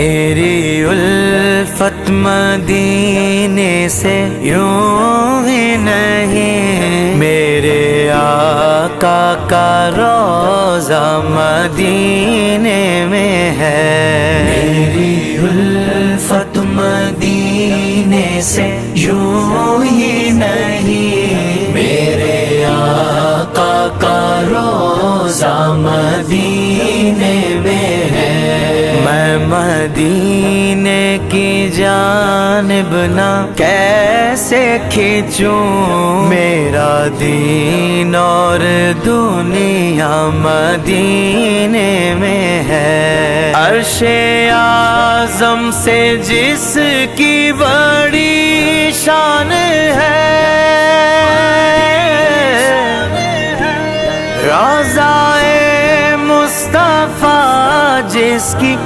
میری الفت مدینے سے یوں ہی نہیں، میرے آقا کا روضہ مدینے میں ہے۔ میری الفت مدینے سے یوں ہی نہیں، میرے آقا کا روضہ مدینے میں ہے۔ میں مدینے کی جانب نہ کیسے کھینچوں، میرا دین اور دنیا مدینے میں ہے۔ عرش اعظم سے جس کی بڑی شان ہے، روضہ مصطفیٰ جس کی